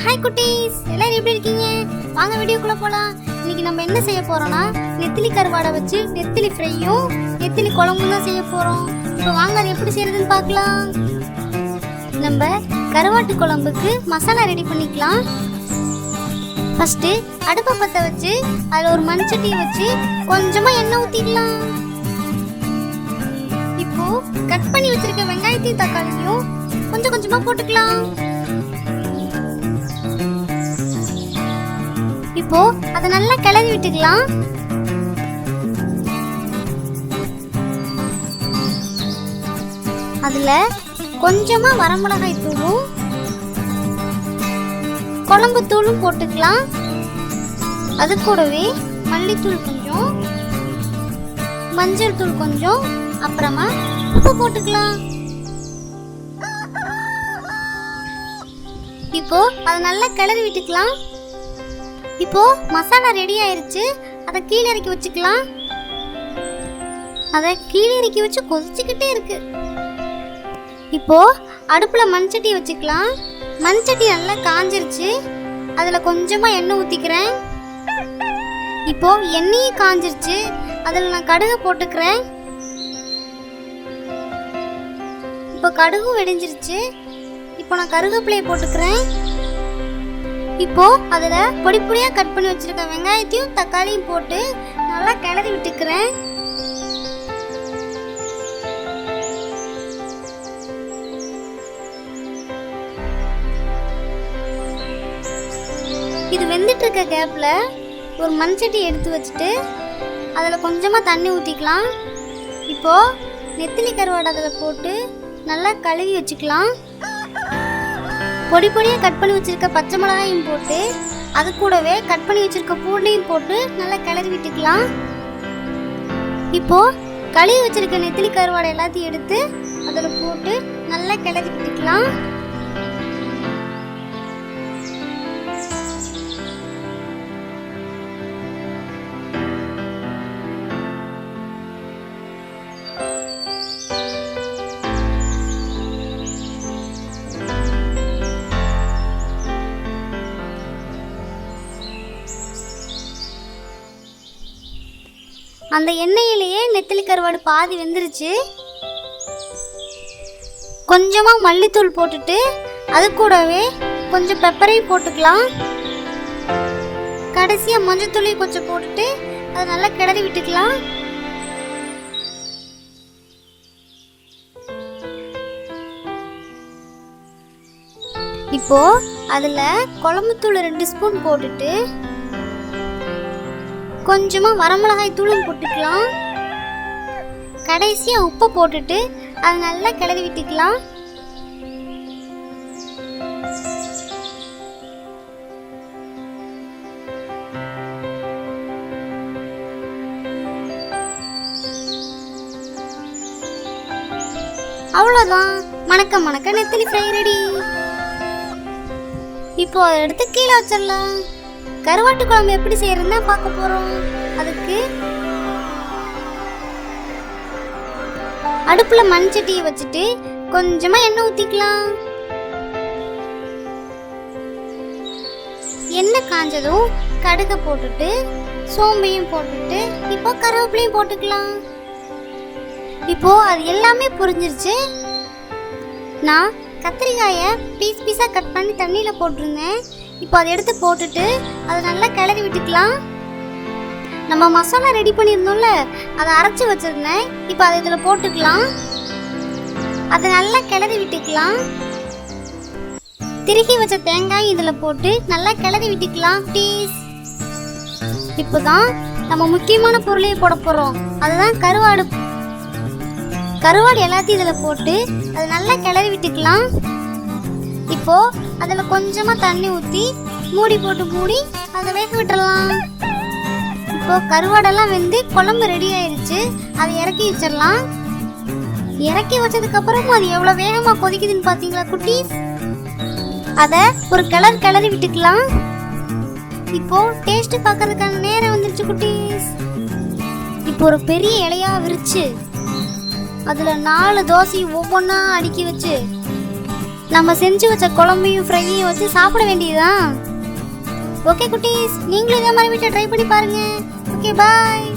Hi குட்டீஸ், எல்லாரும் எப்படி இருக்கீங்க? வாங்க வீடியோக்குள்ள போலாம். இன்னைக்கு நம்ம என்ன செய்ய போறோம்னா நெத்திலி கருவாடை வச்சு நெத்திலி ஃப்ரையும் நெத்திலி குழம்பும் தான் செய்ய போறோம். இப்போ வாங்க அது எப்படி செய்யறதுன்னு பார்க்கலாம். நம்ம கருவாட்டு குழம்புக்கு மசாலா ரெடி பண்ணிக்கலாம். ஃபர்ஸ்ட் அடுப்பை பற்ற வச்சு அதில் ஒரு மண்சட்டியை வச்சு கொஞ்சமா எண்ணெய் ஊற்றிக்கலாம். இப்போ கட் பண்ணி வச்சிருக்க வெங்காயத்தையும் தக்காளியும் கொஞ்சம் கொஞ்சமா போட்டுக்கலாம். இப்போ அதை நல்லா கிளறி விட்டுக்கலாம். அதுல கொஞ்சமா வரமிளகாய் தூளும் குழம்பு தூளும் போட்டுக்கலாம். அது கூடவே மல்லித்தூள் கொஞ்சம், மஞ்சள் தூள் கொஞ்சம், அப்புறமா உப்பு போட்டுக்கலாம். இப்போ அதை நல்லா கிளறி விட்டுக்கலாம். இப்போ மசாலா ரெடி ஆயிருச்சு. அதை கீழே இறக்கி வச்சுக்கலாம். அதை கீழே இறக்கி வச்சு கொதிச்சுக்கிட்டே இருக்கு. இப்போ அடுப்புல மண்சட்டி வச்சுக்கலாம். மண்சட்டி நல்லா காஞ்சிருச்சு. அதுல கொஞ்சமா எண்ணெய் ஊத்திக்கிறேன். இப்போ எண்ணெயும் காஞ்சிருச்சு. அதுல நான் கடுகு போட்டுக்கிறேன். இப்போ கடுகும் வெடிஞ்சிருச்சு. இப்போ நான் கருவேப்பிலையை போட்டுக்கிறேன். இப்போ அதுல பொடி பொடியா கட் பண்ணி வச்சிருக்க வெங்காயத்தையும் தக்காளியும் போட்டு நல்லா கிளறி விட்டுக்கிறேன். இது வெந்துட்டு இருக்க கேப்ல ஒரு மண்சட்டி எடுத்து வச்சுட்டு அதுல கொஞ்சமா தண்ணி ஊத்திக்கலாம். இப்போ நெத்திலி கருவாடை அதில் போட்டு நல்லா கழுவி வச்சுக்கலாம். பொடி பொடியாக கட் பண்ணி வச்சிருக்க பச்சை மிளகாயும் போட்டு அது கூடவே கட் பண்ணி வச்சிருக்க பூண்டையும் போட்டு நல்லா கிளறி விட்டுக்கலாம். இப்போ கழுவி வச்சிருக்க நெத்திலி கருவாடை எல்லாத்தையும் எடுத்து அதில் போட்டு நல்லா கிளறி விட்டுக்கலாம். அந்த எண்ணெயிலேயே நெத்திலி கருவாடு பாதி வெந்துருச்சு. கொஞ்சமாக மல்லித்தூள் போட்டுட்டு அது கூடவே கொஞ்சம் பெப்பரையும் போட்டுக்கலாம். கடைசியாக மஞ்சத்தூளையும் கொஞ்சம் போட்டுட்டு அதை நல்லா கிளறி விட்டுக்கலாம். இப்போ அதில் குழம்புத்தூள் 2 ஸ்பூன் போட்டுட்டு கொஞ்சமா வரமிளகாய் தூளும் போட்டுக்கலாம். கடைசியா உப்பு போட்டுட்டு அதை நல்லா கிளறி விட்டுக்கலாம். அவ்வளோதான், மணக்க மணக்க நெத்திலி ஃப்ரை ரெடி. இப்போ அதை எடுத்து கீழே வச்சிடலாம். கருவாட்டு குழம்பு எப்படி செய்யறதுன்னா பார்க்க போறோம். அதுக்கு அடுப்புல மண்சட்டியை வச்சுட்டு கொஞ்சமா எண்ணெய் ஊத்திக்கலாம். எண்ணெய் காஞ்சதும் கடுகை போட்டுட்டு சோம்பையும் போட்டுட்டு இப்போ கருவேப்பிலையும் போட்டுக்கலாம். இப்போ அது எல்லாமே புரிஞ்சிருச்சு. நான் கத்திரிக்காயை பீஸ் பீஸா கட் பண்ணி தண்ணியில போட்டிருந்தேன். இப்போ அதை எடுத்து போட்டுட்டு அதை நல்லா கிளறி விட்டுக்கலாம். நம்ம மசாலா ரெடி பண்ணியிருந்தோம்ல, அதை அரைச்சி வச்சிருந்தேன். இப்போ அதை இதில் போட்டுக்கலாம். அதை நல்லா கிளறி விட்டுக்கலாம். திருகி வச்ச தேங்காய் இதில் போட்டு நல்லா கிளறி விட்டுக்கலாம் ப்ளீஸ். இப்போதான் நம்ம முக்கியமான பொருளையே போட போகிறோம். அதுதான் கருவாடு. கருவாடு எல்லாத்தையும் இதில் போட்டு அதை நல்லா கிளறி விட்டுக்கலாம். இப்போ அதில் கொஞ்சமாக தண்ணி ஊற்றி மூடி போட்டு மூடி அதை வேக விட்டுடலாம். இப்போ கருவாடெல்லாம் வெந்து குழம்பு ரெடி ஆயிடுச்சு. அதை இறக்கி வச்சிடலாம். இறக்கி வச்சதுக்கப்புறமும் அது எவ்வளோ வேகமாக கொதிக்குதுன்னு பார்த்தீங்களா குட்டீஸ்? அதை ஒரு கிளறி விட்டுக்கலாம். இப்போ டேஸ்ட் பார்க்கறதுக்கான நேரம் வந்துருச்சு குட்டீஸ். இப்போ ஒரு பெரிய இலையா விரிச்சு அதில் 4 தோசை ஒவ்வொன்றா அடுக்கி வச்சு நம்ம செஞ்சு வச்ச குழம்பையும் ஃப்ரையையும் வச்சு சாப்பிட வேண்டியதுதான். ஓகே குட்டீஸ், நீங்களும் இதே மாதிரி வீட்டை ட்ரை பண்ணி பாருங்க. Okay bye.